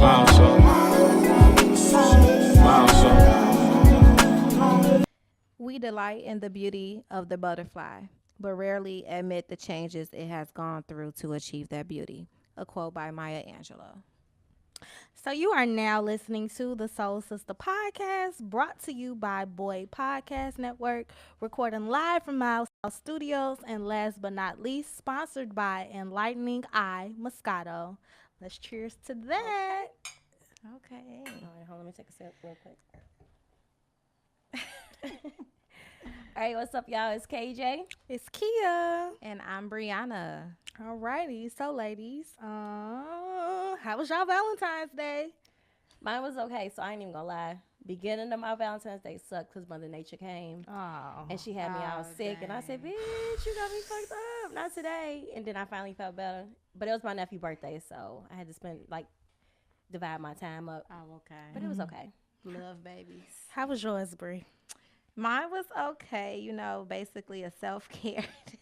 We delight in the beauty of the butterfly, but rarely admit the changes it has gone through to achieve that beauty. A quote by Maya Angelou. So you are now listening to the Soule Sista Podcast, brought to you by Boy Podcast Network, recording live from our studios, and last but not least, sponsored by Enlightening Eye Moscato. Let's cheers to that. Okay. All right, hold on, let me take a sip real quick. All right, what's up, y'all? It's KJay. It's Kia. And I'm Briana. Alrighty, so ladies, how was y'all Valentine's Day? Mine was okay, so I ain't even gonna lie. Beginning of my Valentine's Day sucked because Mother Nature came. Oh. And she had me all sick. dang. And I said, bitch, you got me fucked up. Not today. And then I finally felt better. But it was my nephew's birthday, so I had to divide my time up. Oh, okay. But it was okay. Love babies. How was yours, Bri? Mine was okay. Basically a self-care day.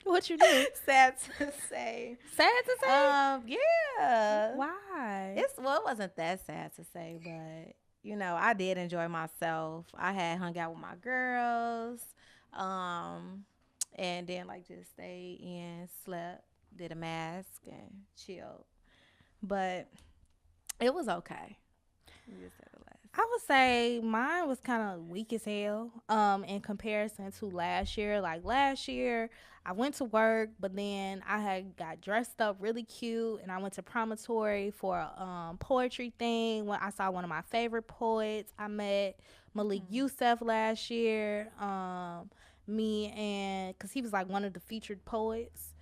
What you do? Sad to say. Sad to say? Yeah. Why? It wasn't that sad to say, but I did enjoy myself. I had hung out with my girls, and then just stayed in, slept, did a mask, and chilled. But it was okay. Just said it last. I would say mine was kind of weak as hell in comparison to last year. Like last year, I went to work, but then I had got dressed up really cute, and I went to Promontory for a poetry thing. When I saw one of my favorite poets, I met Malik Youssef last year. Because he was like one of the featured poets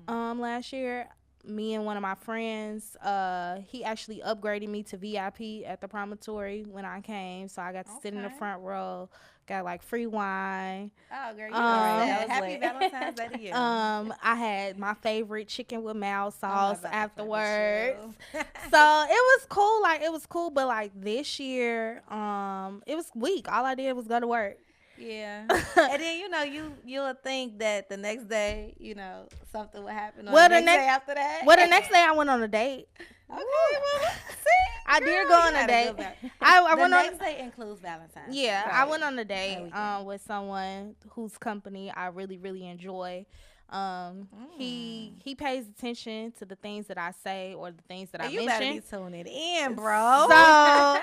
last year. Me and one of my friends, he actually upgraded me to VIP at the Promontory when I came, so I got to sit in the front row, got free wine. Oh, girl, you happy lit. Valentine's Day to you. I had my favorite chicken with mild sauce about to afterwards. play So it was cool, but this year, it was weak. All I did was go to work. Yeah. And then, you'll think that the next day, something will happen on Well, the next day after that. Well, the next day I went on a date. Okay, well, see? I did go on a date. I went the on. next day includes Valentine's. Yeah, Right. I went on a date There we go. with someone whose company I really, really enjoy. He pays attention to the things that I say or the things that I You mention. better be tuning in, bro. So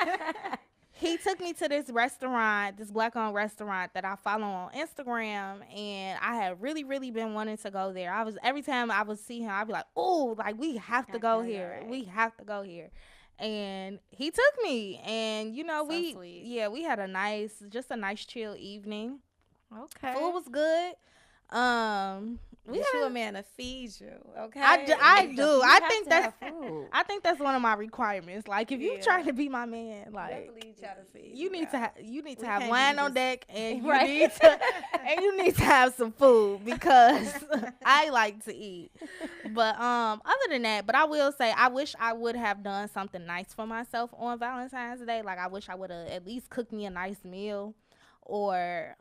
he took me to this restaurant, this black-owned restaurant that I follow on Instagram, and I had really, really been wanting to go there. Every time I would see him, I'd be like, "Oh, we have to go here. Right. We have to go here." And he took me, and Sweet. we had a nice chill evening. Okay. Food was good. We Get had you a man to feed you, okay? I do. You I have think to that's have food. I think that's one of my requirements. Like if you Yeah. trying to be my man, Definitely try to feed you need to We have can't wine be on just- deck, and you Right. need to have some food because I like to eat. But other than that, but I will say I wish I would have done something nice for myself on Valentine's Day. Like I wish I would have at least cooked me a nice meal or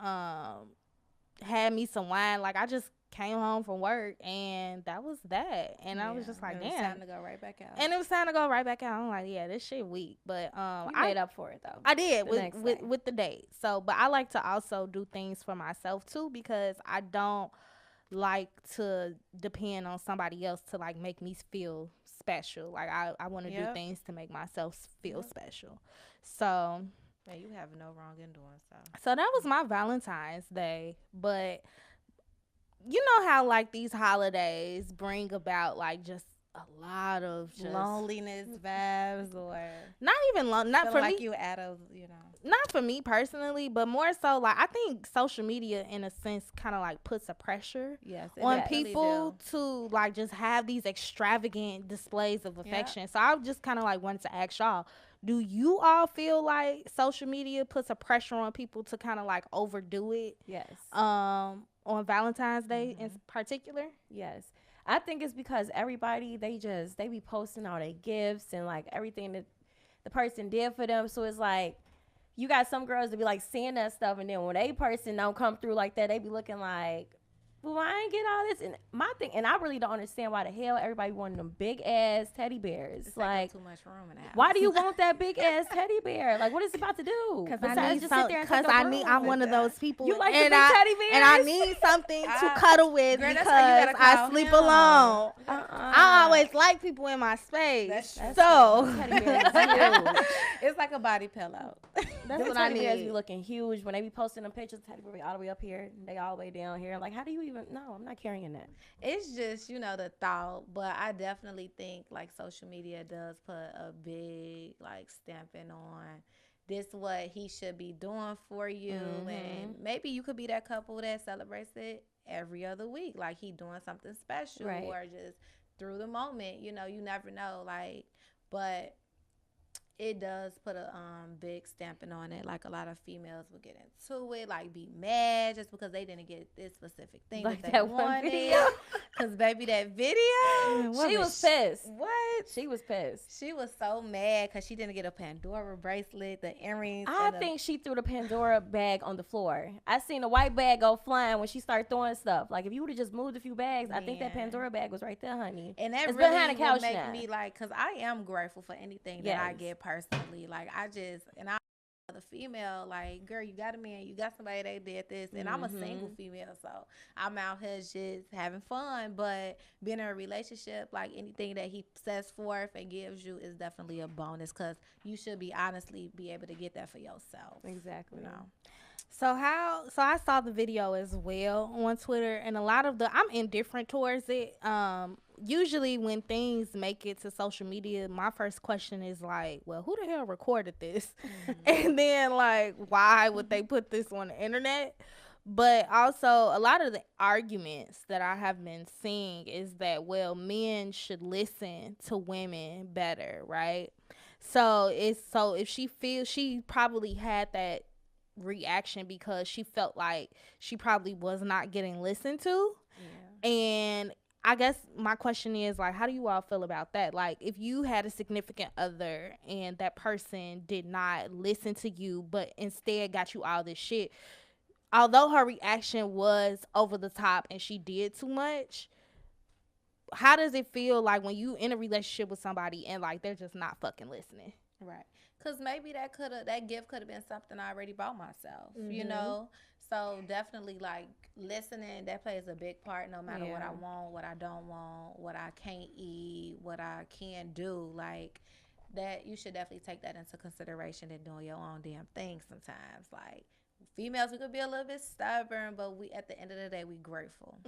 had me some wine. Like I just came home from work and that was that. And I was just like, It was damn. time to go right back out. And it was time to go right back out. I'm like, yeah, this shit weak. But You I made up for it, though. I did the next day. with the date. So, but I like to also do things for myself too because I don't like to depend on somebody else to make me feel special. Like I want to do Yep. things to make myself feel special. So, Yeah, you have no wrong in doing so. so that was my Valentine's Day. But you know how these holidays bring about just a lot of just Loneliness vibes or not even not for me. you out of, Not for me personally, but more so I think social media in a sense kind of puts a pressure yes, on definitely people do. to just have these extravagant displays of affection. So I just kind of wanted to ask y'all, do you all feel like social media puts a pressure on people to kind of overdo it Yes. on Valentine's Day in particular? Yes. I think it's because everybody, they be posting all their gifts and everything that the person did for them. So it's you got some girls that be seeing that stuff, and then when a person don't come through like that, they be looking like, Well, I ain't get all this. And my thing, and I really don't understand why the hell everybody wanted them big ass teddy bears. It's like too much room in the house. why do you want that big ass teddy bear? Like, what is it about to do? Because Besides just sit there and take up I'm room? one of those people. You like the and big teddy bears? And I need something to cuddle with girl, that's because why you gotta I call sleep him. alone. Uh-uh. I always like people in my space. That's true. So Teddy bears is huge. It's like a body pillow. that's Them what I teddy bears be need. looking huge when they be posting them pictures. Teddy bear be all the way up here, they all the way down here. Like, how do you even? No, I'm not carrying that. It's just, the thought, but I definitely think like social media does put a big like stamping on this what he should be doing for you, and maybe you could be that couple that celebrates it every other week, like he doing something special, Right. or just through the moment, you never know, like, but it does put a big stamping on it. Like a lot of females will get into it, like be mad just because they didn't get this specific thing Like that they that one wanted. video. Cause baby, that video, She was pissed. what? She was pissed. She was so mad because she didn't get a Pandora bracelet, the earrings. I and think she threw the Pandora bag on the floor. I seen the white bag go flying when she started throwing stuff. Like, if you would have just moved a few bags, I think that Man. Pandora bag was right there, honey. and that It's really behind the couch would make now. me like, cause I am grateful for anything that I Yes. get personally. Like I the female, like, girl, you got a man, you got somebody that did this, and I'm a single female, so I'm out here just having fun. But being in a relationship, like anything that he sets forth and gives you is definitely a bonus, because you should be honestly be able to get that for yourself. Exactly. So I saw the video as well on Twitter, and a lot of I'm indifferent towards it. Usually when things make it to social media, my first question is like, well, who the hell recorded this? And then like, why would they put this on the internet? But also a lot of the arguments that I have been seeing is that, well, men should listen to women better, right? So if she feels, she probably had that reaction because she felt like she probably was not getting listened to. Yeah. And I guess my question is, like, how do you all feel about that? Like, if you had a significant other and that person did not listen to you but instead got you all this shit, although her reaction was over the top and she did too much, how does it feel like when you in a relationship with somebody and like they're just not fucking listening? Right. Because maybe that gift could have been something I already bought myself, So definitely, like, listening, that plays a big part, no matter what I want, what I don't want, what I can't eat, what I can do. Like, that you should definitely take that into consideration in doing your own damn thing sometimes. Like, females, we could be a little bit stubborn, but we, at the end of the day, we grateful.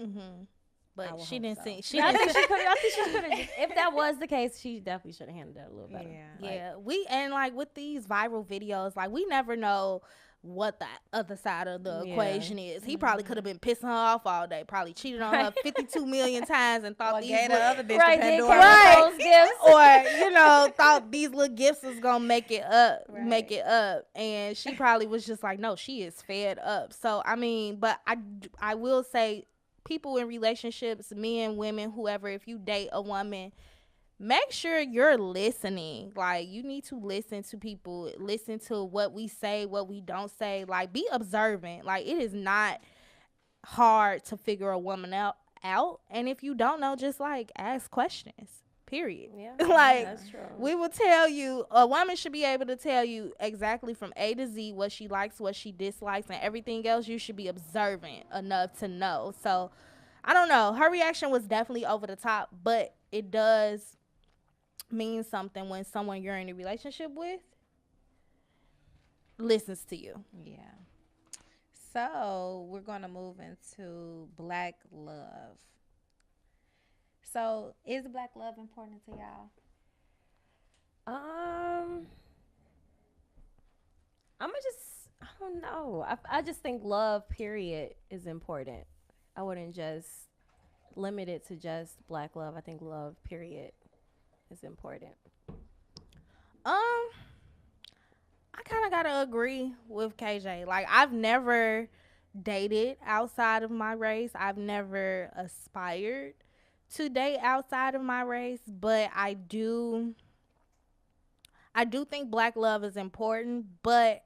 But she didn't see. I think she could have. If that was the case, she definitely should have handled that a little better. Yeah. And like with these viral videos, like we never know what the other side of the equation is. He probably could have been pissing her off all day, probably cheated on her 52 million times and thought these gave the other bitch right, the they Pandora. gave those gifts. or thought these little gifts was gonna make it up, and she probably was just like, no, she is fed up. So I mean, but I will say, people in relationships, men, women, whoever, if you date a woman, make sure you're listening. Like, you need to listen to people, listen to what we say, what we don't say. Like, be observant. Like, it is not hard to figure a woman out. And if you don't know, just like ask questions. Period. Yeah, like, that's true. we will tell you, a woman should be able to tell you exactly from A to Z what she likes, what she dislikes, and everything else. You should be observant enough to know. So, I don't know. Her reaction was definitely over the top, but it does mean something when someone you're in a relationship with listens to you. Yeah. So we're going to move into black love. So is black love important to y'all? I don't know. I just think love, period, is important. I wouldn't just limit it to just black love. I think love, period, is important. I kind of gotta agree with KJay. Like, I've never dated outside of my race. I've never aspired to date outside of my race, but I do think black love is important. But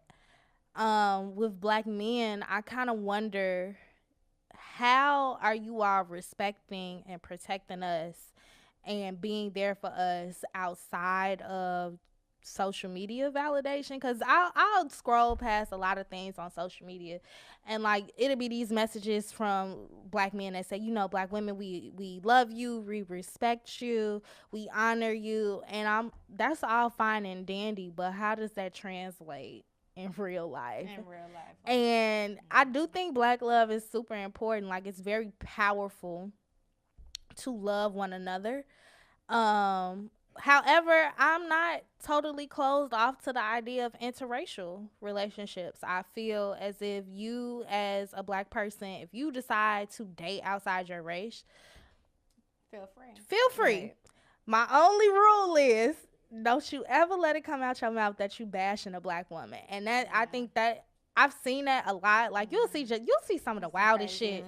with black men, I kind of wonder how are you all respecting and protecting us and being there for us outside of social media validation? Because I'll scroll past a lot of things on social media, and like it'll be these messages from black men that say, you know, black women, we love you, we respect you, we honor you, and that's all fine and dandy, but how does that translate in real life? And I do think black love is super important. Like, it's very powerful to love one another. However, I'm not totally closed off to the idea of interracial relationships. I feel as if you, as a black person, if you decide to date outside your race, feel free. Right. My only rule is, don't you ever let it come out your mouth that you bashing a black woman. And that, I think that I've seen that a lot. Like, you'll see some of the wildest shit.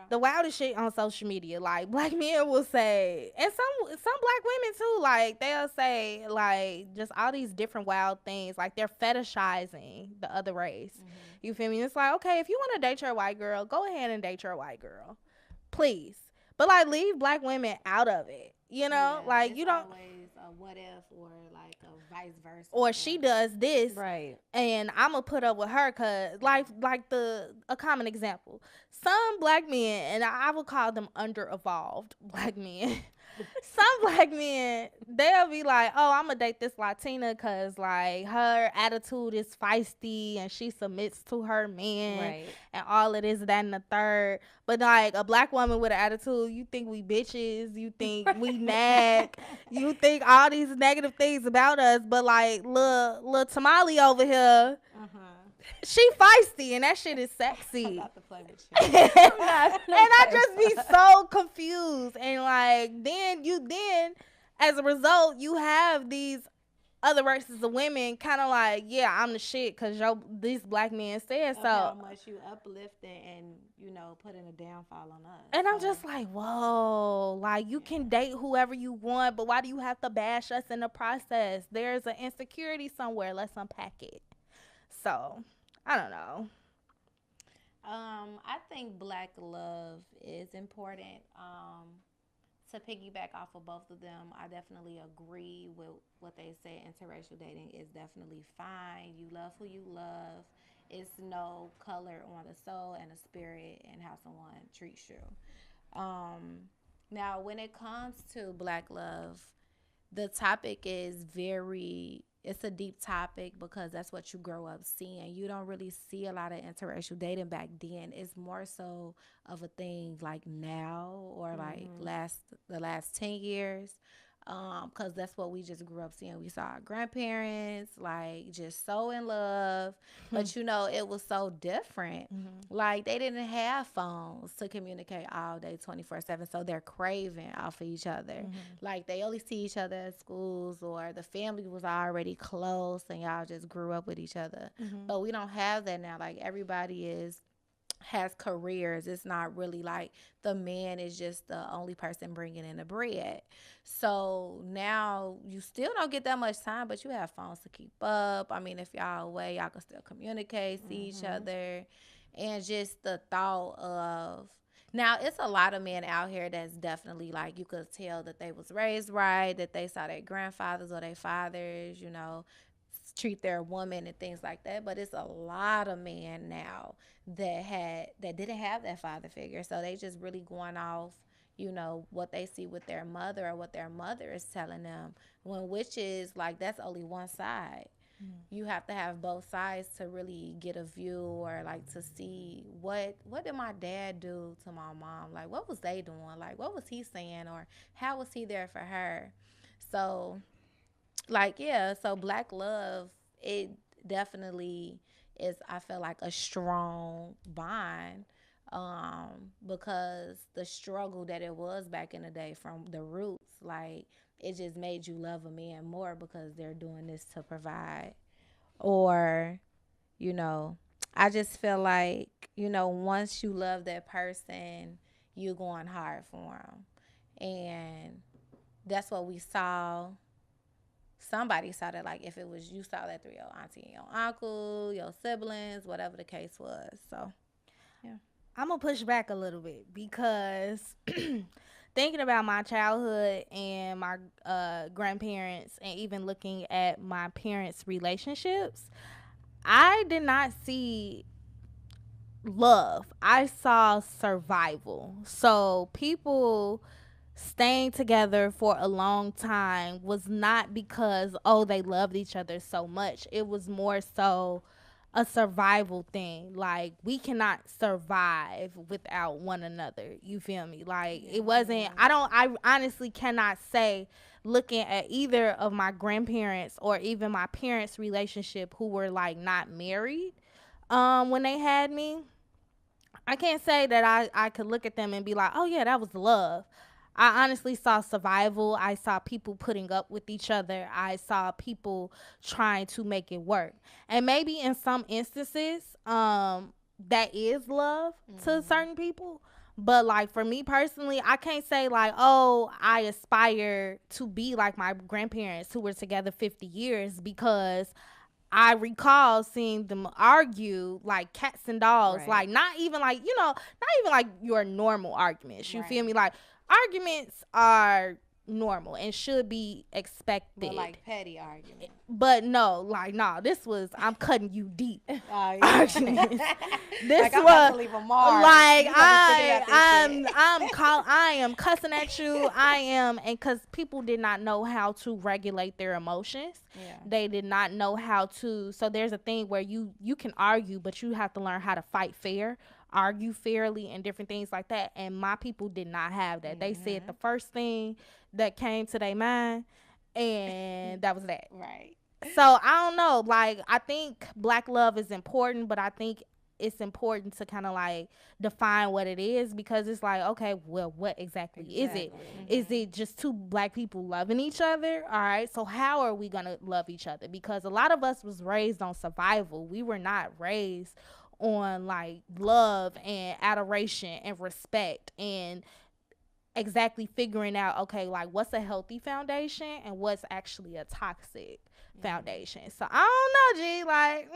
The wildest shit on social media. Like, black men will say, and some black women too, like, they'll say, like, just all these different wild things. Like, they're fetishizing the other race. You feel me? It's like, okay, if you want to date your white girl, go ahead and date your white girl. Please. But, like, leave black women out of it. You know? Like, you don't... what if, or like a vice versa, or she does this, right, and I'm gonna put up with her, cause like a common example, some black men, and I would call them under-evolved black men. Some black men, they'll be like, oh, I'm gonna date this Latina cause like her attitude is feisty and she submits to her man, right, and all of this, that, and the third. But like a black woman with an attitude, you think we bitches, you think we nag, you think all these negative things about us. But like little Tamale over here, she feisty, and that shit is sexy. I'm about to play with you. And I just be so confused. And like then as a result, you have these other races of women kind of like, yeah, I'm the shit because these black men said so. How much you uplifting and, you know, putting a downfall on us. And I'm just like, whoa, like you can date whoever you want, but why do you have to bash us in the process? There's an insecurity somewhere. Let's unpack it. So, I don't know. I think black love is important. To piggyback off of both of them, I definitely agree with what they say. Interracial dating is definitely fine. You love who you love. It's no color on the soul and the spirit and how someone treats you. Now, when it comes to black love, the topic is it's a deep topic because that's what you grow up seeing. You don't really see a lot of interracial dating back then. It's more so of a thing like now or like the last 10 years. Because that's what we just grew up seeing. We saw our grandparents like just so in love, but you know, it was so different. Like they didn't have phones to communicate all day 24/7, so they're craving off of each other. Like they only see each other at schools, or the family was already close and y'all just grew up with each other. But we don't have that now. Like everybody has careers. It's not really like the man is just the only person bringing in the bread. So now you still don't get that much time, but you have phones to keep up. I mean, if y'all away, y'all can still communicate, see each other. And just the thought of, now it's a lot of men out here that's definitely like, you could tell that they was raised right, that they saw their grandfathers or their fathers, you know, treat their woman and things like that. But it's a lot of men now that didn't have that father figure, so they just really going off, you know, what they see with their mother or what their mother is telling them, which is like, that's only one side. You have to have both sides to really get a view, or like to see what did my dad do to my mom, like what was they doing, like what was he saying, or how was he there for her. So like, yeah, so black love, it definitely is, I feel like, a strong bond, because the struggle that it was back in the day from the roots, like, it just made you love a man more because they're doing this to provide. Or, you know, I just feel like, you know, once you love that person, you're going hard for them. And that's what we saw. Somebody saw that, like, if it was you saw that through your auntie and your uncle, your siblings, whatever the case was. So, yeah. I'm gonna push back a little bit because thinking about my childhood and my grandparents, and even looking at my parents' relationships, I did not see love. I saw survival. So people staying together for a long time was not because, oh, they loved each other so much. It was more so a survival thing. Like, we cannot survive without one another. You feel me? Like, it wasn't, I honestly cannot say, looking at either of my grandparents or even my parents' relationship, who were like not married when they had me, I can't say that I could look at them and be like, oh yeah, that was love. I honestly saw survival. I saw people putting up with each other. I saw people trying to make it work. And maybe in some instances, that is love to certain people. But like for me personally, I can't say like, oh, I aspire to be like my grandparents who were together 50 years, because I recall seeing them argue like cats and dogs, Right. like not even like, not even like your normal arguments. You feel me? Like, arguments are normal and should be expected. But like petty arguments. But no, like, no, this was, I'm cutting you deep. Oh, Arguments. This like, I'm was about to leave a mark. like, You gonna be thinking about this shit. I am cussing at you. And because people did not know how to regulate their emotions. Yeah. They did not know how to. So there's a thing where you can argue, but you have to learn how to fight fair, argue fairly, and different things like that. And my people did not have that. They said the first thing that came to their mind, and that was that. Right. So I don't know. Like, I think black love is important, but I think it's important to kind of like define what it is, because it's like, okay, well, what exactly is it? Is it just two black people loving each other? All right, so how are we gonna love each other? Because a lot of us was raised on survival. We were not raised on like love and adoration and respect, and exactly figuring out, okay, like what's a healthy foundation and what's actually a toxic foundation. So I don't know, G, like,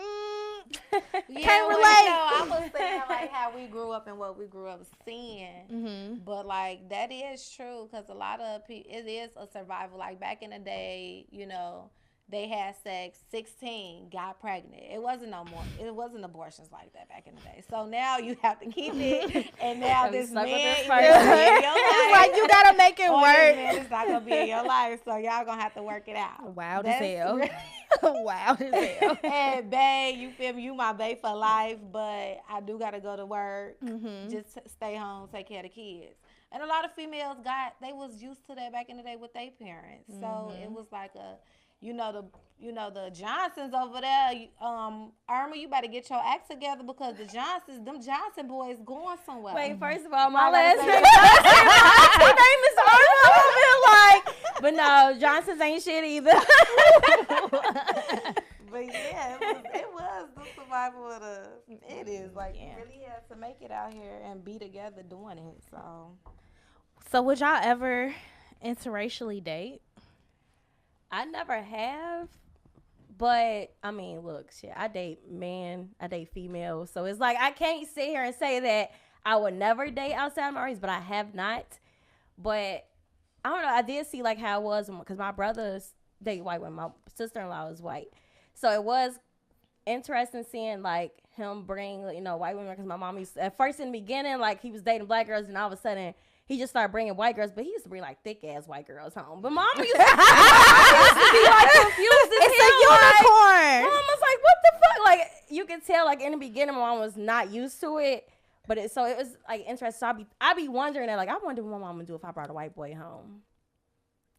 can't relate. I was saying like how we grew up and what we grew up seeing, but like that is true, because a lot of people, it is a survival. Like back in the day, they had sex, 16, got pregnant. It wasn't no more. It wasn't abortions like that back in the day. So now you have to keep it, and now this man is in your life. It's like you gotta make it work. This man is not gonna be in your life, so y'all gonna have to work it out. Wild as hell. Wild as hell. And babe, you feel me? You my babe for life, but I do gotta go to work. Just stay home, take care of the kids. And a lot of females they was used to that back in the day with their parents. So it was like the Johnsons over there, Irma, you better get your act together, because them Johnson boys going somewhere. Wait, first of all, my last name is Irma. But no, Johnson's ain't shit either. But yeah, it was the survival of it is like, you really have to make it out here and be together doing it. So would y'all ever interracially date? I never have, but I mean, look, shit, I date men, I date females, so it's like I can't sit here and say that I would never date outside my race, but I have not. But I don't know, I did see like how it was, because my brothers date white women, my sister-in-law is white, so it was interesting seeing like him bring white women, because my mom used to, at first in the beginning, like he was dating black girls, and all of a sudden he just started bringing white girls, but he used to bring like thick ass white girls home. But mom used to be like confused as It's hell. a unicorn. Mom was like, "What the fuck?" Like you could tell, like in the beginning, mom was not used to it. But it was like interesting. So I be wondering that, like, I wonder what my mom would do if I brought a white boy home.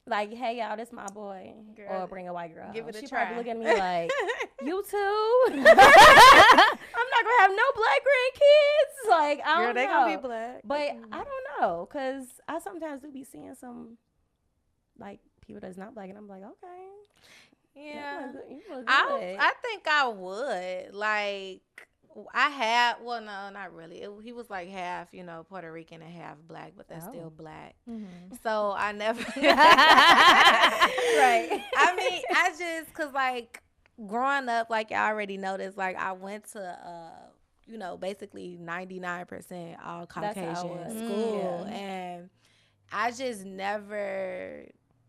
Like, hey y'all, this my boy, girl, or bring a white girl. Give it a she try. Probably look at me like, you too. I'm not gonna have no black grandkids. Like, I don't know. They gonna be black. But I don't know, cause I sometimes do be seeing some like people that's not black, and I'm like, okay, yeah, you look good. I think I would. Like, I had, well, no, not really. He was like half, Puerto Rican and half black, but that's still black. So I never. Right. I mean, cause like growing up, like I already noticed, like I went to you know, basically 99% all That's how it Caucasian was. school. Yeah. And I just never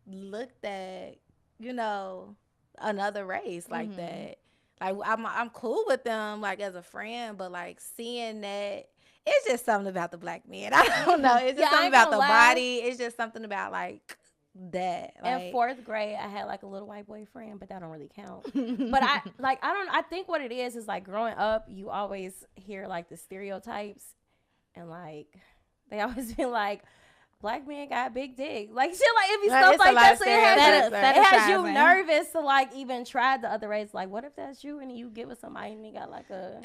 looked at, you know, another race like that. Like, I'm cool with them, like, as a friend, but, like, seeing that, it's just something about the black man. I don't know. It's just something about the body. It's just something about, like, that. Like, in 4th grade, I had like a little white boyfriend, but that don't really count. But I think what it is like growing up, you always hear like the stereotypes, and like they always be like, black men got big dick, like shit, like it be stuff like that. So it has you nervous to like even try the other race. Like, what if that's you and you get with somebody and you got like a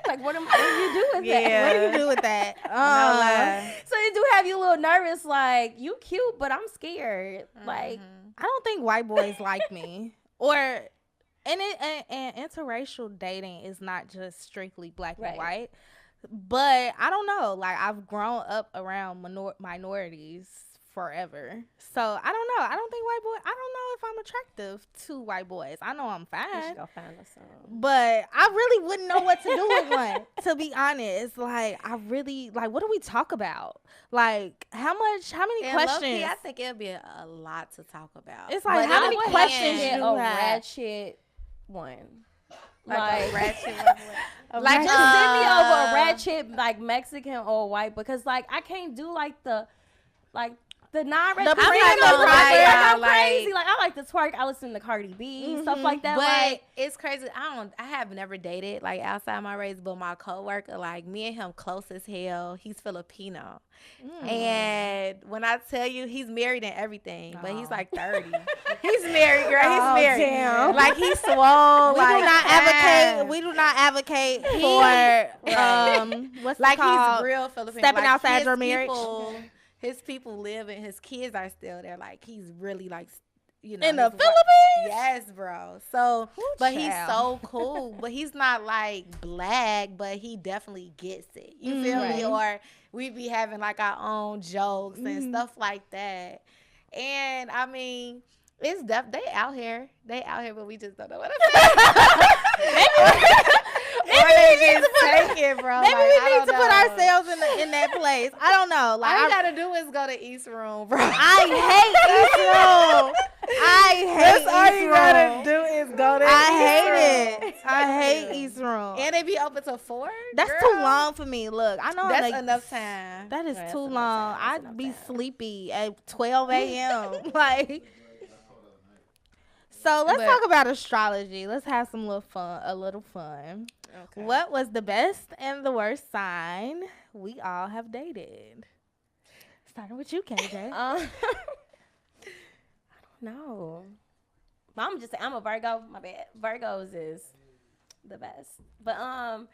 like what do you do with that? What do you do with that? So it do have you a little nervous, like you cute, but I'm scared. Like I don't think white boys like me, or and interracial dating is not just strictly black and white. But I don't know. Like, I've grown up around minorities forever. So, I don't know. I don't think I don't know if I'm attractive to white boys. I know I'm fine. you should go find us some. But I really wouldn't know what to do with one, to be honest. Like, what do we talk about? Like, how many questions? Low-key, I think it'll be a lot to talk about. It's like, how many questions you have? Ratchet one. Like a ratchet like just send me over a ratchet like Mexican or white, because like I can't do like the non-ratchet. I'm crazy. Like I like to twerk. I listen to Cardi B, stuff like that. But like, it's crazy. I have never dated like outside my race, but my coworker, like me and him close as hell. He's Filipino. And when I tell you, he's married and everything, but he's like 30. He's married, girl. He's married. Damn. Like he's swole. We do not advocate for what's like called? He's real Filipino. Stepping like outside your marriage. His people live and his kids are still there. Like he's really like, you know, in the Philippines. Yes, bro. So, but he's so cool. But he's not like black, but he definitely gets it. You feel me? Or we be having like our own jokes and stuff like that. And I mean, it's they out here, but we just don't know what to say. Maybe we need to take it, bro. Maybe we need to put ourselves in that place. I don't know. Like all you gotta do is go to East Room, bro. I hate East Room. That's all you gotta do is go to East Room. I hate East Room. And they be open till 4. That's too long for me. Look, I know that's enough time. That is too long. I'd be sleepy at 12 a.m. Like. So let's talk about astrology. Let's have some a little fun. Okay. What was the best and the worst sign we all have dated? Starting with you, KJay. I don't know. I'm a Virgo. My bad. Virgos is the best. But I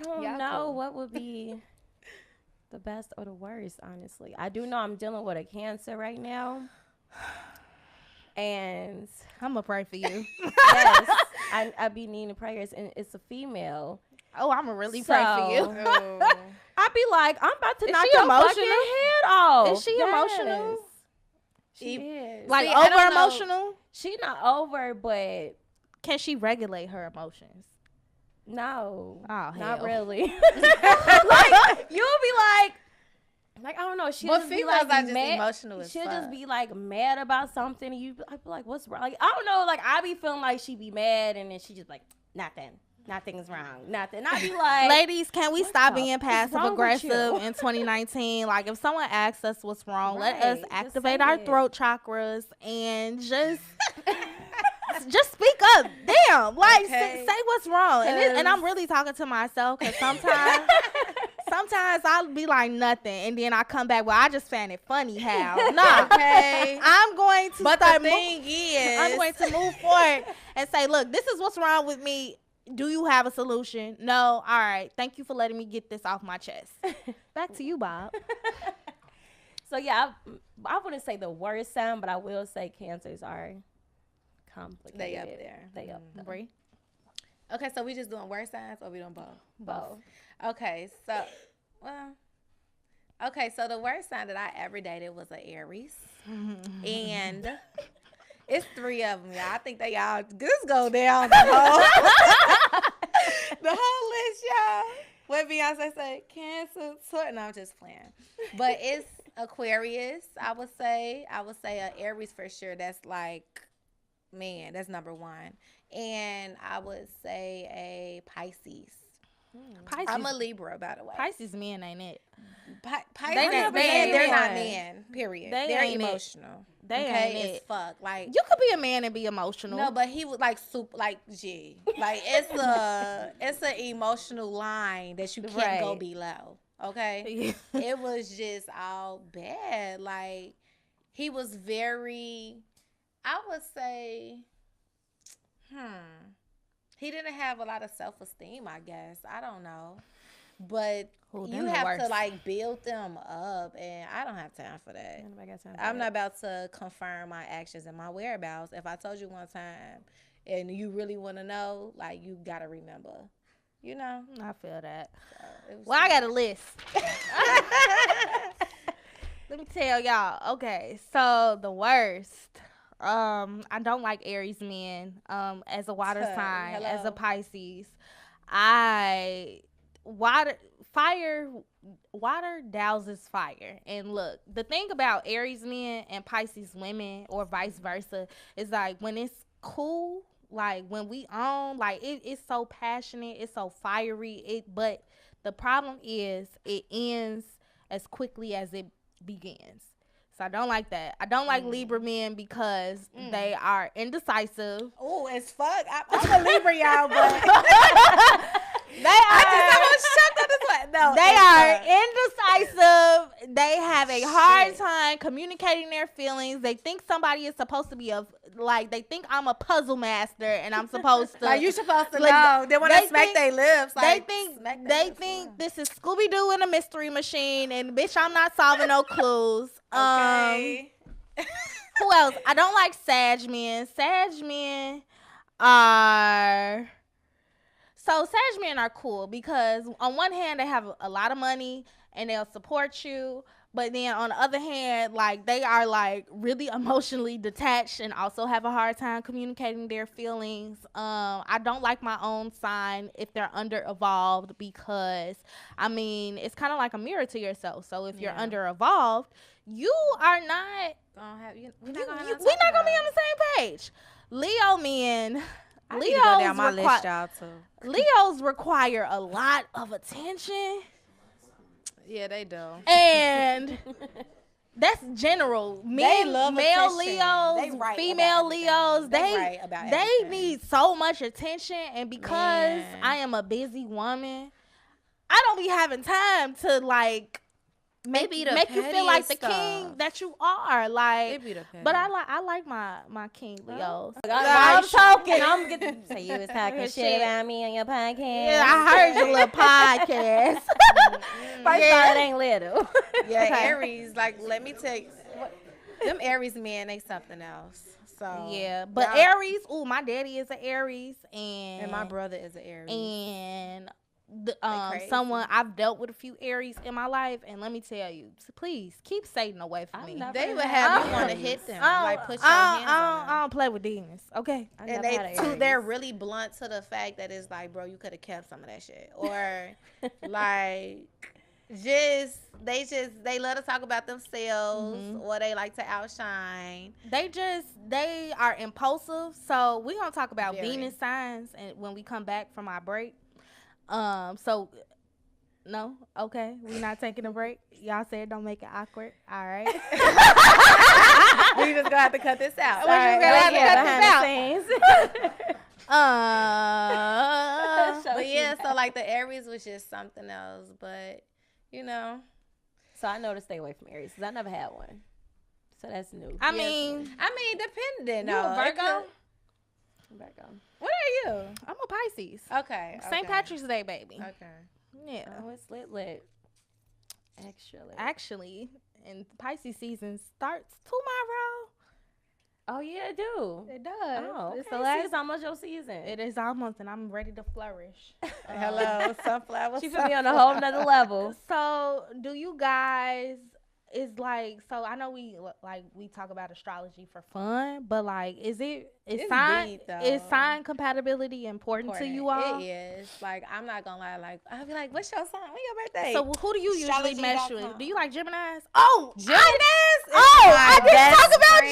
don't know what would be the best or the worst, honestly. I do know I'm dealing with a Cancer right now. And I'm gonna pray for you. Yes, I be needing prayers, and it's a female. Oh, I'm gonna really pray for you. I be like, I'm about to knock your fucking head off. Is she emotional? She is. Like over emotional? She not over, but can she regulate her emotions? No, not really. Like you'll be like I don't know. She'll just be like just emotional as She'll fuck. just be like mad about something, and I'd be like, "What's wrong?" Like I don't know. Like I be feeling like she be mad, and then she just like nothing's wrong, nothing. And I be like, ladies, can we stop being passive aggressive in 2019? Like if someone asks us what's wrong, let us activate our throat chakras and just speak up. Damn, like say what's wrong. And I'm really talking to myself because sometimes I'll be like nothing, and then I come back. Well, I just found it funny how. No, okay. I'm going to move forward and say, look, this is what's wrong with me. Do you have a solution? No. All right. Thank you for letting me get this off my chest. Back to you, Bob. So yeah, I wouldn't say the worst sign, but I will say Cancers are complicated. They up there. They up there. Bree? Okay, so we just doing worst signs or we doing both? Both. Okay, so the worst sign that I ever dated was an Aries. And it's 3 of them, y'all. I think they all just go down the whole y'all. What Beyonce say? Cancer. No, I'm just playing. But it's Aquarius, I would say. I would say a Aries for sure. That's like, man, that's number one. And I would say a Pisces. Pisces. I'm a Libra, by the way. Pisces men ain't it? Pisces, They they're not men. men. Period. They They're ain't it. emotional. They okay, ain't it's it. fuck. Like You could be a man and be emotional. no, but he was like super, like G. Like it's an emotional line that you can't go below. Okay, it was just all bad. Like he was very, I would say, he didn't have a lot of self-esteem, I guess. I don't know. But you have to like build them up, and I don't have time for that. I'm not about to confirm my actions and my whereabouts. If I told you one time and you really want to know, like, you got to remember. You know? I feel that. So well, I got a list. Let me tell y'all. Okay, so the worst. I don't like Aries men. As a water sign, as a Pisces, water douses fire. And look, the thing about Aries men and Pisces women, or vice versa, is like when it's cool, like when we own, like it's so passionate, it's so fiery. But the problem is it ends as quickly as it begins. So I don't like that. I don't like Libra men because they are indecisive. Oh, as fuck. I'm a Libra, y'all, but they are indecisive. They have a hard time communicating their feelings. They think somebody is supposed to be they think I'm a puzzle master and I'm supposed to. Like, you supposed to know. They want to smack their lips. Like, they think this is Scooby-Doo in a mystery machine, and bitch, I'm not solving no clues. Okay. Who else? I don't like Sag men. Sag men are cool because on one hand they have a lot of money and they'll support you, but then on the other hand, like, they are like really emotionally detached and also have a hard time communicating their feelings. I don't like my own sign if they're under evolved, because I mean it's kind of like a mirror to yourself. So if you're under evolved, you are not we're not gonna be on the same page. Leo men. Leos require a lot of attention. Yeah, they do. And that's general. They love male attention. Leos, female Leos, they need so much attention. And because I am a busy woman, I don't be having time to like make you feel like the king that you are. Like, but I like my king Leos. I'm talking. I'm getting to say you was talking shit about me on your podcast. Yeah, I heard your little podcast. First of all, it ain't little. Yeah, Aries. Like, let me tell you, them Aries men, they something else. So yeah, but Aries. Ooh, my daddy is an Aries, and my brother is an Aries, and someone I've dealt with a few Aries in my life, and let me tell you, please keep Satan away from me. They would have you want to hit them, like push your hands on them. I don't play with demons, okay? And they're really blunt to the fact that it's like, bro, you could have kept some of that shit, or like they love to talk about themselves, or they like to outshine. They are impulsive. So we're gonna talk about Venus signs and when we come back from our break. So no, okay, we're not taking a break. Y'all said don't make it awkward. All right. We just gonna have to cut this out. But yeah, so like the Aries was just something else, but you know. So I know to stay away from Aries because I never had one. So that's new. I mean, depending. You a Virgo? Virgo. What are you? I'm a Pisces. Okay. St. Patrick's Day, baby. Okay. Yeah. Oh, it's lit. Actually, and Pisces season starts tomorrow. Oh yeah, it do. It does. Oh, okay. It's the So last. it's almost your season. It is almost, and I'm ready to flourish. Hello, sunflower. She put me on a whole nother level. So, do you guys is like, so I know we talk about astrology for fun, but like, is It's sign deep, though. is sign compatibility important to you all? It is. Like, I'm not gonna lie. Like, I'll be like, "What's your sign? When your birthday?" So who do you usually mesh with? Astrology.com. Do you like Geminis? Oh, Geminis? I didn't talk about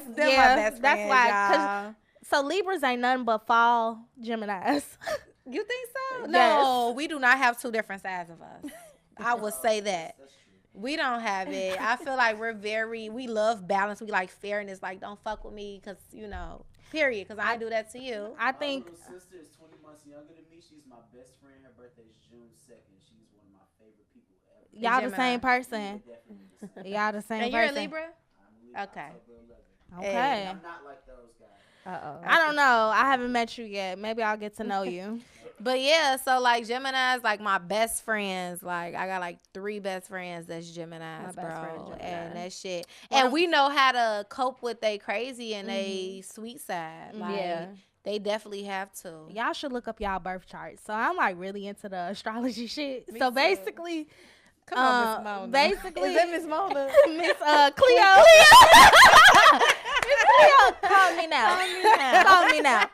Geminis. They're my best that's friends, why. y'all. So Libras ain't nothing but fall Geminis. You think so? Yes. No, we do not have two different sides of us. I would say that. We don't have it. I feel like we love balance. We like fairness. Like, don't fuck with me because, period. Because I do that to you. I think. My little sister is 20 months younger than me. She's my best friend. Her birthday is June 2nd. She's one of my favorite people ever. Y'all the same person. Yeah, Y'all the same And person. you're a Libra? Okay. Okay. I'm not like those guys. I don't know. I haven't met you yet. Maybe I'll get to know you. But yeah, so like Gemini's like my best friends. Like I got like 3 best friends that's Gemini's, bro. And that shit. And we know how to cope with they crazy and they sweet side. Like they definitely have to. Y'all should look up y'all birth charts. So I'm like really into the astrology shit. So basically, Come on, Miss Mona. Basically, is that Miss Mona? Miss Cleo. Miss Cleo, call me now. Call me now.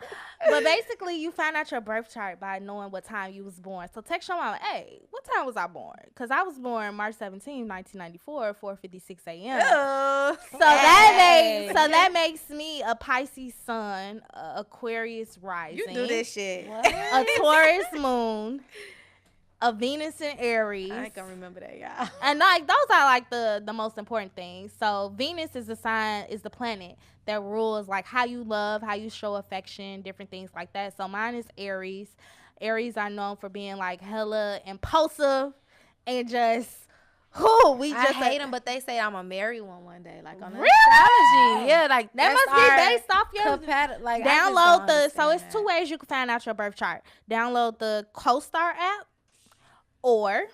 But basically, you find out your birth chart by knowing what time you was born. So text your mom, hey, what time was I born? Because I was born March 17, 1994, 4:56 a.m. So that makes me a Pisces sun, a Aquarius rising. You do this shit. A Taurus moon, a Venus in Aries. I ain't gonna remember that, y'all. And like those are like the most important things. So Venus is the planet that rules like how you love, how you show affection, different things like that. So mine is Aries. Aries are known for being like hella impulsive and just I hate them, but they say I'm gonna marry one day, like on really? astrology. Yeah, like that must be based off your like download so it's 2 ways you can find out your birth chart. Download the CoStar app, or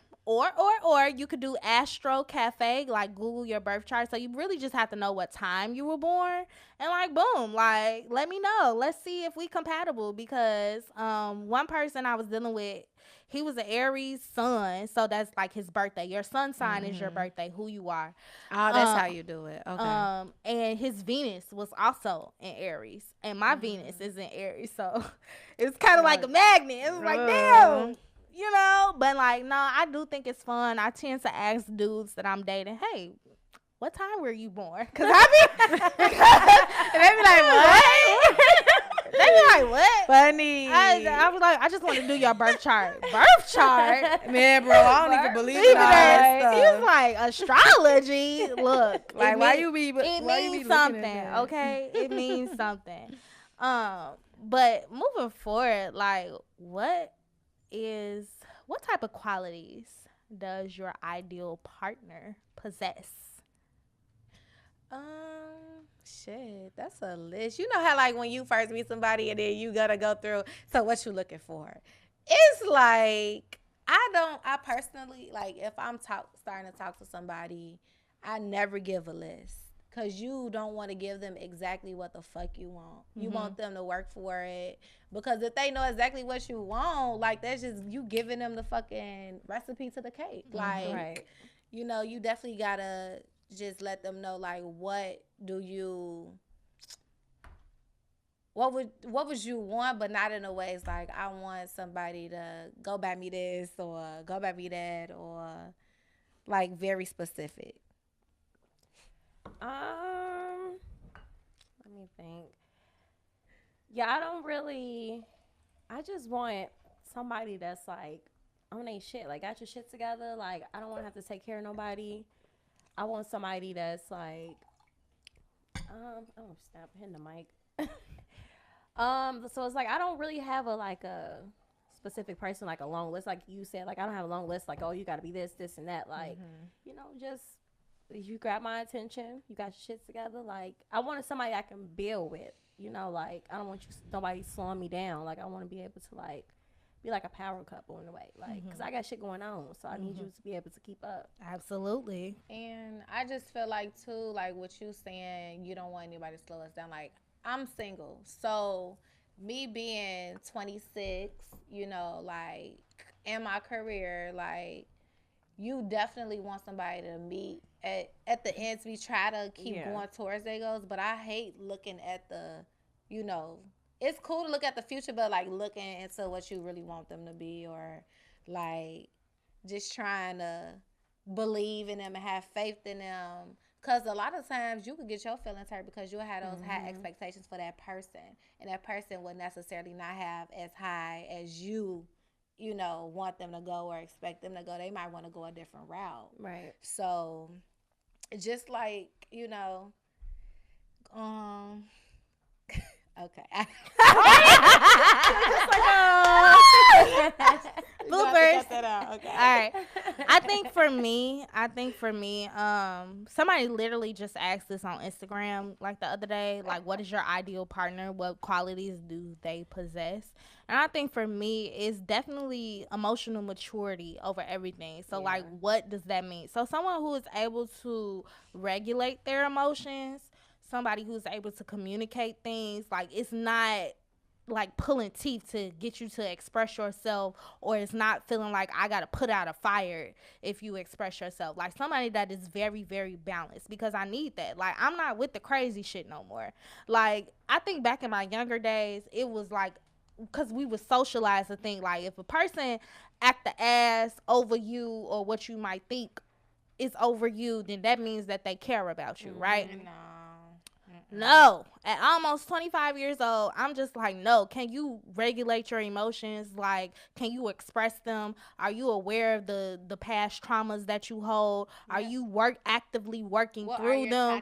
you could do Astro Cafe, like Google your birth chart. So you really just have to know what time you were born, and like boom, like let me know. Let's see if we compatible, because one person I was dealing with, he was an Aries sun, so that's like his birthday. Your sun sign is your birthday, who you are. Oh, that's how you do it. Okay. And his Venus was also in Aries, and my Venus is in Aries, so it's kind of like a magnet. It was like, damn. But like, no, I do think it's fun. I tend to ask dudes that I'm dating, hey, what time were you born? Because and they be like, what? They be like, what? Funny. I was like, I just want to do your birth chart. Birth chart? Man, bro, I don't even believe in all that stuff. He was like, astrology? Look. Like, it means something, okay? It means something. But moving forward, like, what type of qualities does your ideal partner possess? Shit, that's a list. You know how like when you first meet somebody and then you gotta go through, so what you looking for? It's like, I personally, like if I'm starting to talk to somebody, I never give a list. Because you don't want to give them exactly what the fuck you want. You want them to work for it. Because if they know exactly what you want, like, that's just you giving them the fucking recipe to the cake. Like, you definitely got to just let them know, like, what would you want, but not in a way it's like, I want somebody to go buy me this or go buy me that, or, like, very specific. Let me think. Yeah, I just want somebody that's like on their shit, like got your shit together. Like, I don't want to have to take care of nobody. I want somebody that's like, oh snap, hitting the mic. So it's like, I don't really have a specific person, like a long list, like you said. Like, I don't have a long list, like, oh, you got to be this and that. Like, just you grab my attention, you got your shit together. Like, I wanted somebody I can build with, like, I don't want nobody slowing me down. Like, I want to be able to, like, be like a power couple in a way, like, because I got shit going on, so I need you to be able to keep up. Absolutely. And I just feel like too, like what you saying, you don't want anybody to slow us down. Like, I'm single, so me being 26, like in my career, like, you definitely want somebody to meet at the ends we try to keep going towards their goals, but I hate looking at the, you know, it's cool to look at the future, but like looking into what you really want them to be, or like just trying to believe in them and have faith in them. Because a lot of times you could get your feelings hurt because you'll have those high expectations for that person, and that person would necessarily not have as high as you know, want them to go or expect them to go. They might want to go a different route. Right. So just like, you know, okay. Bloopers. Okay. All right. I think for me, somebody literally just asked this on Instagram like the other day, like, what is your ideal partner? What qualities do they possess? And I think for me, it's definitely emotional maturity over everything. So, like, what does that mean? So, someone who is able to regulate their emotions, somebody who's able to communicate things, like, it's not like pulling teeth to get you to express yourself, or it's not feeling like I gotta put out a fire if you express yourself. Like somebody that is very, very balanced, because I need that. Like I'm not with the crazy shit no more. Like I think back in my younger days, it was like, because we was socialized to think like if a person act the ass over you, or what you might think is over you, then that means that they care about you, right? No, at almost 25 years old, I'm just like, no, can you regulate your emotions? Like, can you express them? Are you aware of the past traumas that you hold? Are you actively working through them?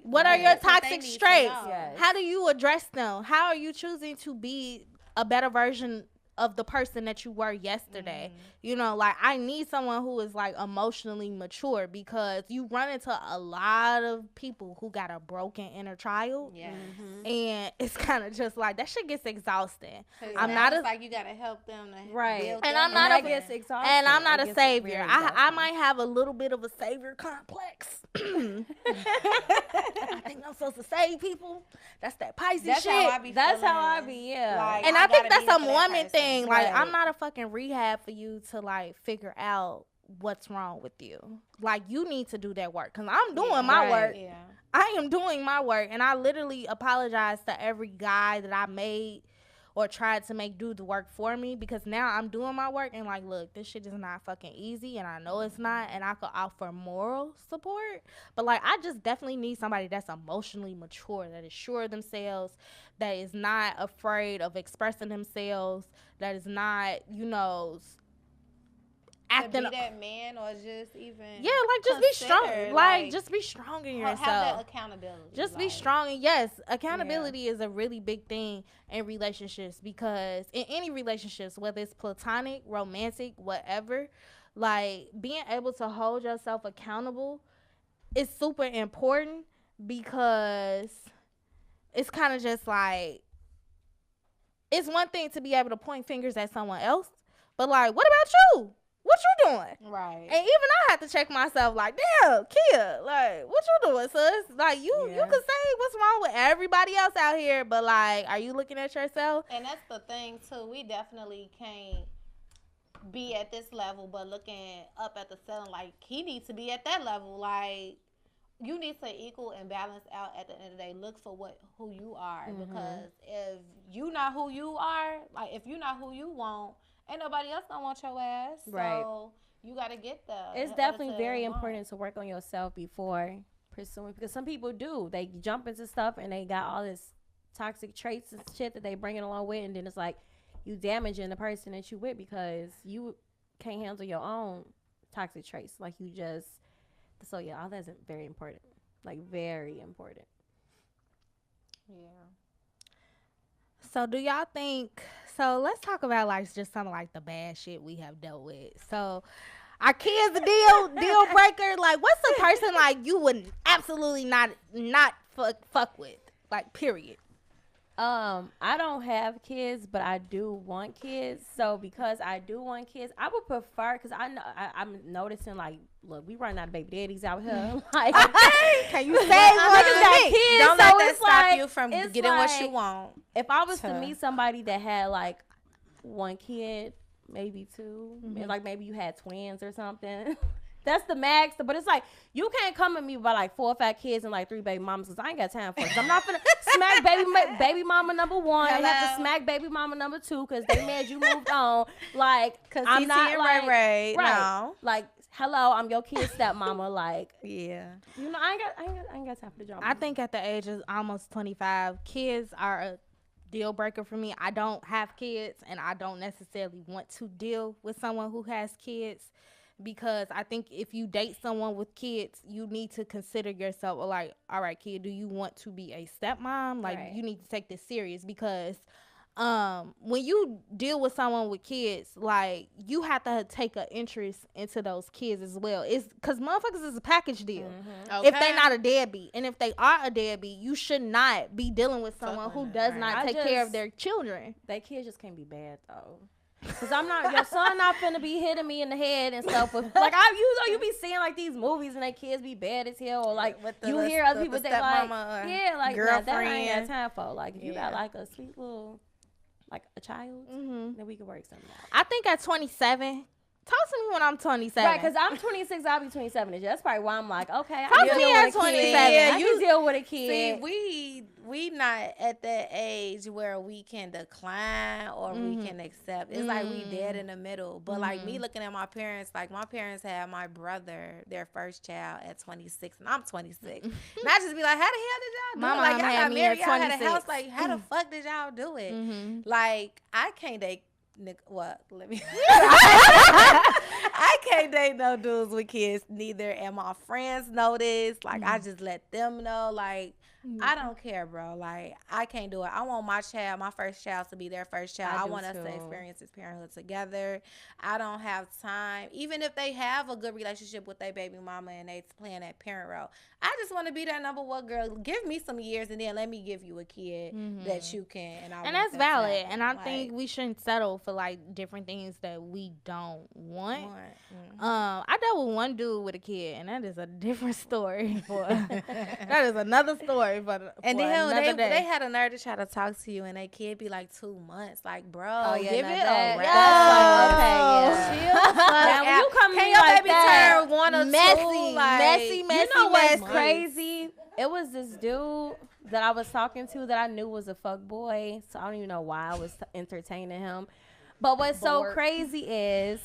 What are your toxic traits? Yes. How do you address them? How are you choosing to be a better version of the person that you were yesterday? You know, like I need someone who is like emotionally mature, because you run into a lot of people who got a broken inner child, and it's kind of just like that shit gets exhausting. I'm not like you gotta help them to build and them, I'm not and I'm not a savior. I might have a little bit of a savior complex. I think I'm supposed to save people. That's that Pisces shit. That's how I be. Like, and I think that's a woman thing. Like, Right. I'm not a fucking rehab for you to like figure out what's wrong with you. Like, you need to do that work, because I'm doing my work. I am doing my work, and I literally apologize to every guy that I made or tried to make do the work for me, because now I'm doing my work and like, look, this shit is not fucking easy, and I know it's not, and I could offer moral support, but like I just definitely need somebody that's emotionally mature, that is sure of themselves, that is not afraid of expressing themselves, that is not, you know, acting to be that man, or just even like just be strong, like just be strong in yourself, have that accountability, just be strong. And yes, accountability is a really big thing in relationships, because in any relationships, whether it's platonic, romantic, whatever, like being able to hold yourself accountable is super important, because it's kind of just like, it's one thing to be able to point fingers at someone else, but like, what about you? What you doing? Right. And even I have to check myself, like, damn, Kia, like, what you doing, sis? Like, you can say what's wrong with everybody else out here, but like, are you looking at yourself? And that's the thing too. We definitely can't be at this level, but looking up at the ceiling, like he needs to be at that level. Like you need to equal and balance out at the end of the day. Look for who you are, because if you not who you are, like if you not who you want, ain't nobody else gonna want your ass. Right. So you gotta get there. It's definitely very important to work on yourself before pursuing, because some people do. They jump into stuff and they got all this toxic traits and shit that they bringing along with, and then it's like you damaging the person that you with because you can't handle your own toxic traits. Like you just, so yeah, all that's very important. Like very important. Yeah. So do y'all think, so let's talk about like just some of like the bad shit we have dealt with. So our kids a deal breaker. Like what's the person like you would absolutely not fuck with? Like period. I don't have kids, but I do want kids. So because I do want kids, I would prefer, because I know I'm noticing like, look, we running out of baby daddies out here. Like, can you say got kids? Don't let that stop you from getting like, what you want. If I was to meet somebody that had like one kid, maybe two, and like maybe you had twins or something, That's the max. But it's like, you can't come at me by like 4 or 5 kids and like 3 baby mamas, because I ain't got time for it. 'Cause I'm not finna smack baby mama number 1 and have to smack baby mama number 2 because they mad you moved on. Like, Cause I'm not like, right. right. No. Like, hello, I'm your kid's stepmama. Like, Yeah. you know, I ain't got time for the drama. I think at the age of almost 25, kids are a deal breaker for me. I don't have kids, and I don't necessarily want to deal with someone who has kids, because I think if you date someone with kids, you need to consider yourself like, all right, kid, do you want to be a stepmom? Like, Right. you need to take this serious, because when you deal with someone with kids, like, you have to take an interest into those kids as well. It's because motherfuckers is a package deal. Okay. If they're not a deadbeat, and if they are a deadbeat, you should not be dealing with someone who does right. not I take care of just- their children. That kid just can't be bad though. Cause I'm not, your son not finna be hitting me in the head and stuff with, like, you be seeing like these movies and their kids be bad as hell, or like With you hear other people they like, stepmama or yeah, like, nah, that I ain't girlfriend. got time for. Like, if you Yeah. got like a sweet little, like a child, then we can work something out. I think at 27, talk to me when I'm 27. Right, because I'm 26, I'll be 27. That's probably why I'm like, okay, I Talk can to me deal at with a 27. kid. Yeah, I you- can deal with a See, kid. we not at that age where we can decline or we can accept. It's like we dead in the middle. But like me looking at my parents, like my parents had my brother, their first child, at 26, and I'm 26. And I just be like, how the hell did y'all do My it? Like mom y'all had got me married, at y'all had a 26. house. Like how the fuck did y'all do it? Mm-hmm. Like I can't date. What? Let me. I can't date no dudes with kids neither, and my friends know this. Like I just let them know. Like I don't care, bro. Like I can't do it. I want my child, my first child, to be their first child. I I do want us too. to experience this parenthood together. I don't have time, even if they have a good relationship with their baby mama and they playing that parent role. I just want to be that number one girl. Give me some years, and then let me give you a kid that you can. And And that's valid. And I think we shouldn't settle for like different things that we don't want. I dealt with one dude with a kid, and that is a different story. That is another story, but And for then another day. they had a nerve to try to talk to you, and they kid be like 2 months. Like, bro, Oh, yeah, give now it that- a that's rest. like, okay, yeah. Chill the fuck Now, when out. you come to Can me your like baby that, turn 1 or 2? messy, You know what's messy. crazy? It was this dude that I was talking to that I knew was a fuck boy. So I don't even know why I was entertaining him. But what's so Bored. crazy is,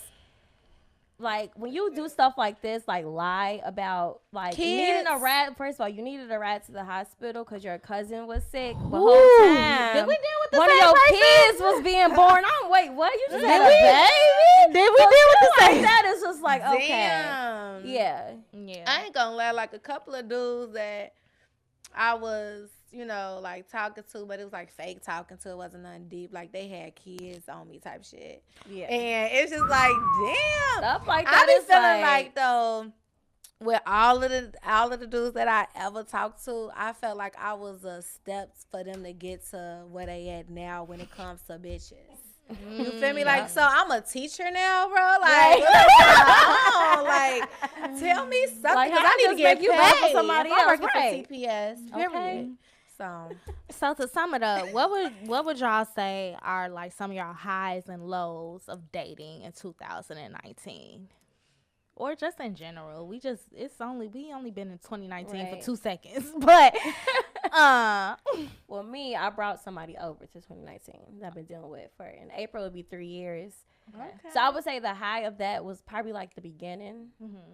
like, when you do stuff like this, like lie about, like, you needed a Kids. rat. First of all, you needed a rat to the hospital because your cousin was sick. The Ooh. whole time, Did we deal with the one of same your person? kids was being born. Wait, what? You just had a we? baby? Did we So deal with shit the like same? that is just like, okay. Damn. Yeah. Yeah. I ain't gonna lie, like a couple of dudes that I was, like talking to, but it was like fake talking to. It wasn't nothing deep. Like they had kids on me type shit. Yeah. And it's just like, damn. Stuff like I that be is feeling like though, with all of the dudes that I ever talked to, I felt like I was a step for them to get to where they at now when it comes to bitches. You feel me? Like, so I'm a teacher now, bro. Like, what's going on? Like, tell me something. Like, 'Cause how I need to just get make you paid. better for somebody I'm else, working right. for CPS. Okay. Period. So, So to sum it up, what would y'all say are like some of y'all highs and lows of dating in 2019? Or just in general. We only been in 2019 Right. for 2 seconds. But Well, me, I brought somebody over to 2019 that I've been dealing with for, in April, it'll be 3 years. So I would say the high of that was probably like the beginning.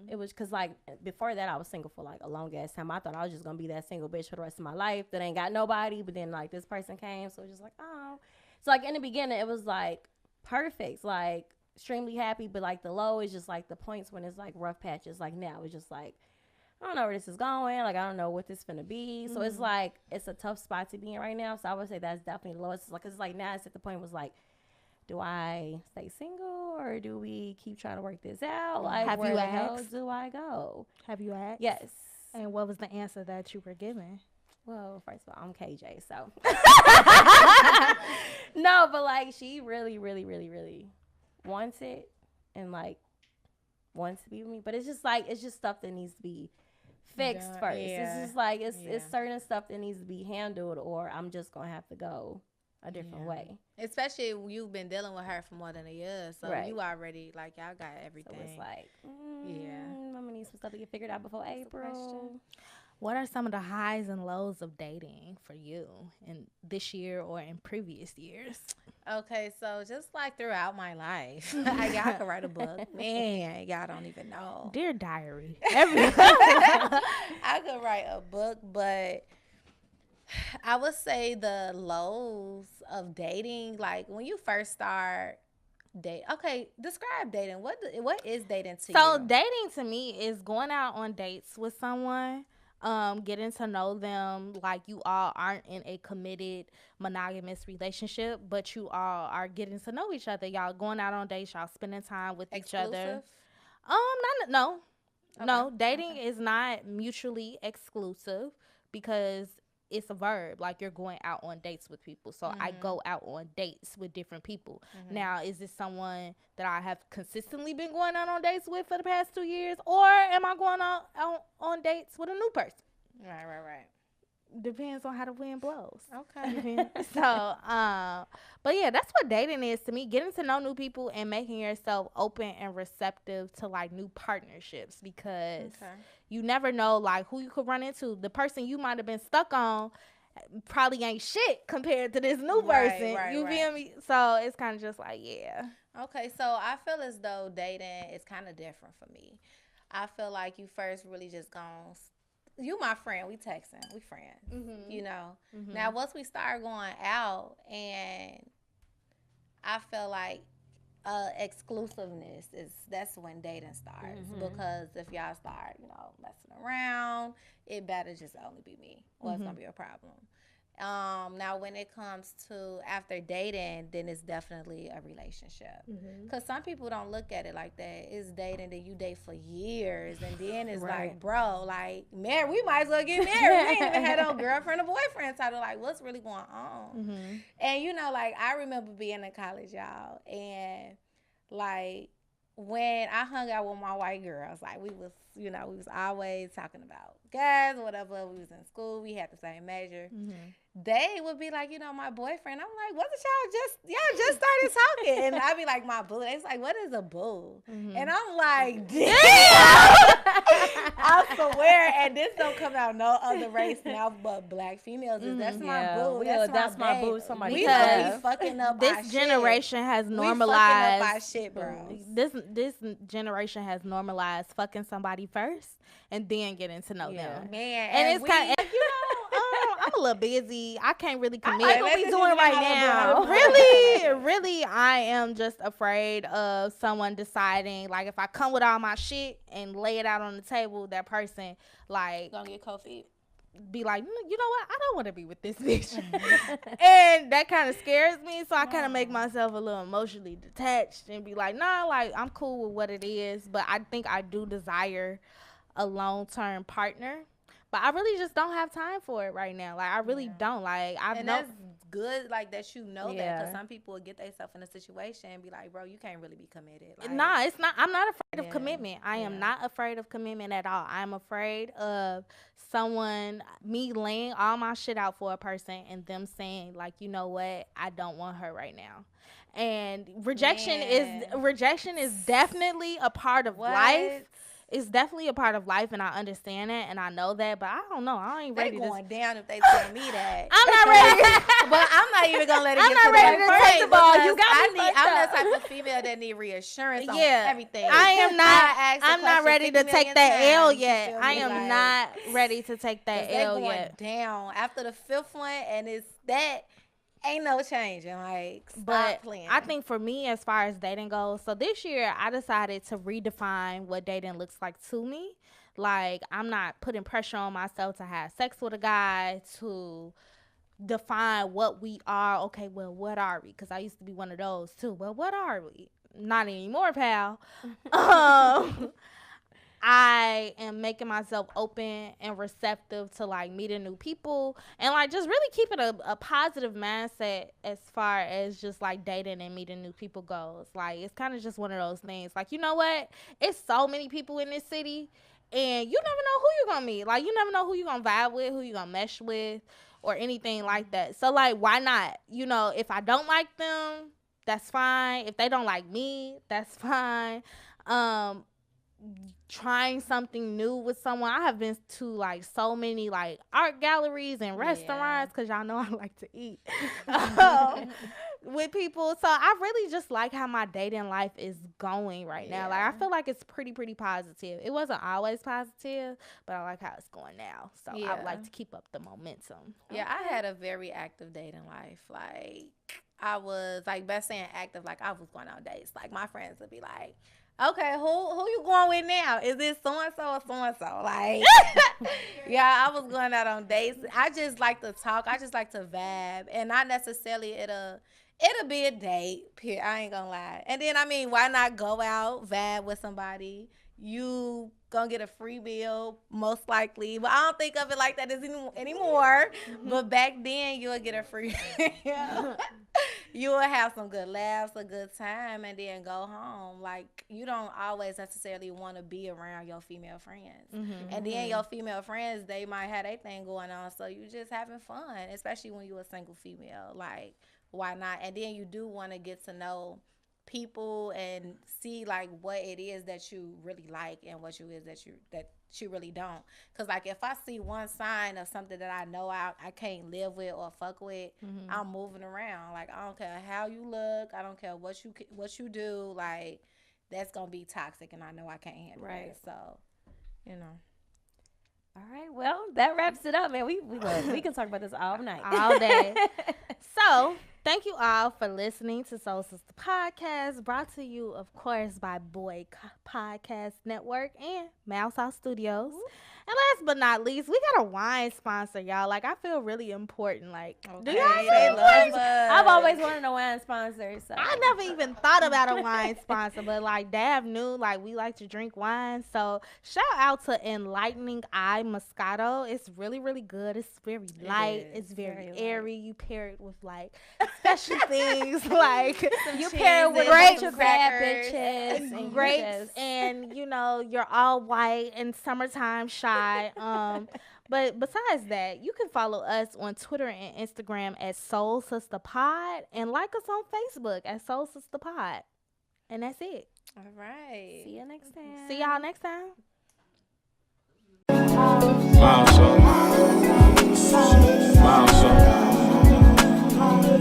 It was because like before that I was single for like a long ass time. I thought I was just gonna be that single bitch for the rest of my life that ain't got nobody. But then like this person came, so it was just like, oh. So like in the beginning it was like perfect, like extremely happy. But like the low is just like the points when it's like rough patches. Like now it's just like, I don't know where this is going. Like I don't know what this finna be. So it's like it's a tough spot to be in right now. So I would say that's definitely the lowest. Like it's like now it's at the point was like, do I stay single or do we keep trying to work this out? Like, Have where you the hell asked? do I go? have you asked? Yes. And what was the answer that you were given? Well, first of all, I'm KJay, so. No, but like, she really, really, really, really wants it and like wants to be with me. But it's just like, it's just stuff that needs to be fixed Done, first. yeah. It's just like, it's Yeah. certain stuff that needs to be handled or I'm just going to have to go a different way. especially if you've been dealing with her for more than a year. So Right. you already, like, y'all got everything. So it's like, Yeah. my need some stuff to get figured out before April. What are some of the highs and lows of dating for you in this year or in previous years? Okay, so just like throughout my life, y'all could write a book. Man, y'all don't even know. Dear diary. I could write a book, but I would say the lows of dating, like when you first start date. Okay, describe dating. What is dating to you? So dating to me is going out on dates with someone, getting to know them, like you all aren't in a committed monogamous relationship, but you all are getting to know each other. Y'all going out on dates, y'all spending time with each other. No. Okay. No, dating is not mutually exclusive because it's a verb. Like, you're going out on dates with people. So I go out on dates with different people. Now, is this someone that I have consistently been going out on dates with for the past 2 years? Or am I going out on dates with a new person? Right. Depends on how the wind blows. Okay. So, but yeah, that's what dating is to me. Getting to know new people and making yourself open and receptive to, like, new partnerships, because you never know, like, who you could run into. The person you might have been stuck on probably ain't shit compared to this new person. You feel me? So it's kind of just like, yeah. Okay, so I feel as though dating is kind of different for me. I feel like you first really just gonna... You my friend, we texting, we friends, you know. Now, once we start going out, and I feel like exclusiveness that's when dating starts. Because if y'all start, messing around, it better just only be me, or it's gonna be a problem. Now, when it comes to after dating, then it's definitely a relationship. Because some people don't look at it like that. It's dating, then you date for years, and then it's like, bro, like, married, we might as well get married. We ain't even had no girlfriend or boyfriend title. Like, what's really going on? And, like, I remember being in college, y'all, and, like, when I hung out with my white girls, like, we was always talking about guys or whatever. We was in school. We had the same major. They would be like, my boyfriend. I'm like, wasn't y'all just started talking? And I'd be like, my boo. It's like, what is a boo? And I'm like, damn. I swear. And this don't come out no other race now but black females. That's my boo. That's my boo. Somebody we be fucking up this our generation shit. has normalized. We fucking up our shit, bro. This generation has normalized fucking somebody first and then getting to know them. Man, and it's kind of, I'm a little busy. I can't really commit. I like what we doing right now. Really, I am just afraid of someone deciding, like, if I come with all my shit and lay it out on the table, that person, like, gonna get cold feet. Be like, you know what? I don't want to be with this bitch. And that kind of scares me. So I kind of make myself a little emotionally detached and be like, nah, like, I'm cool with what it is. But I think I do desire a long-term partner. But I really just don't have time for it right now. Like, I really don't. Like, that's good, like, that that. Because some people will get themselves in a situation and be like, bro, you can't really be committed. Like, nah, it's not. I'm not afraid of commitment. I am not afraid of commitment at all. I'm afraid of me laying all my shit out for a person and them saying, like, you know what? I don't want her right now. And rejection is definitely a part of life. It's definitely a part of life, and I understand that, and I know that, but I don't know. I ain't ready to... They going down if they tell me that. I'm not ready. But I'm not even going to let it get to that. I'm not ready to take the ball. You got me I'm that type of female that need reassurance on everything. I'm not ready to take that L yet. I am not ready to take that L yet. Down after the fifth one, and it's that... Ain't no changing, like, stop playing. I think for me, as far as dating goes, so this year I decided to redefine what dating looks like to me. Like, I'm not putting pressure on myself to have sex with a guy, to define what we are. Okay, well, what are we? Because I used to be one of those too. Well, what are we? Not anymore, pal. I am making myself open and receptive to, like, meeting new people and, like, just really keeping a positive mindset as far as just, like, dating and meeting new people goes. Like, it's kind of just one of those things. Like, you know what? It's so many people in this city, and you never know who you're going to meet. Like, you never know who you're going to vibe with, who you're going to mesh with, or anything like that. So, like, why not? If I don't like them, that's fine. If they don't like me, that's fine. trying something new with someone. I have been to like so many like art galleries and restaurants because y'all know I like to eat with people. So I really just like how my dating life is going right now. Like I feel like it's pretty positive. It wasn't always positive, but I like how it's going now. So I would like to keep up the momentum. Yeah, I had a very active dating life. Like I was like, best saying active, like I was going on dates. Like my friends would be like, okay, who you going with now? Is it so and so or so and so? Like, yeah, I was going out on dates. I just like to talk. I just like to vibe, and not necessarily it'll be a date. I ain't gonna lie. And then I mean, why not go out, vibe with somebody? You gonna get a free meal most likely, but I don't think of it like that anymore. But back then, you'll get a free meal. You will have some good laughs, a good time, and then go home. Like, you don't always necessarily want to be around your female friends. And then your female friends, they might have their thing going on, so you just having fun, especially when you're a single female. Like, why not? And then you do want to get to know people and see like what it is that you really like and what you is that you really don't. Because like if I see one sign of something that I know I can't live with or fuck with, I'm moving around. Like I don't care how you look, I don't care what you do, like that's gonna be toxic and I know I can't handle it. So you know. All right, well, that wraps it up, man. We can talk about this all night. All day. So, thank you all for listening to Soule Sista Podcast, brought to you, of course, by Boy Podcast Network and Mouse House Studios. And last but not least, we got a wine sponsor, y'all. Like, I feel really important. Like, do y'all they love us. I've always wanted a wine sponsor. So. I never even thought about a wine sponsor, but like Dav knew, like we like to drink wine. So shout out to Enlightening Eye Moscato. It's really good. It's very light. It's very airy. You pair it with like special things like you pair it with grapes, bad bitches, and grapes, and you know you're all white and summertime shy. But besides that, you can follow us on Twitter and Instagram at Soule Sista Pod and like us on Facebook at Soule Sista Pod. And that's it. All right. See you next time. See y'all next time.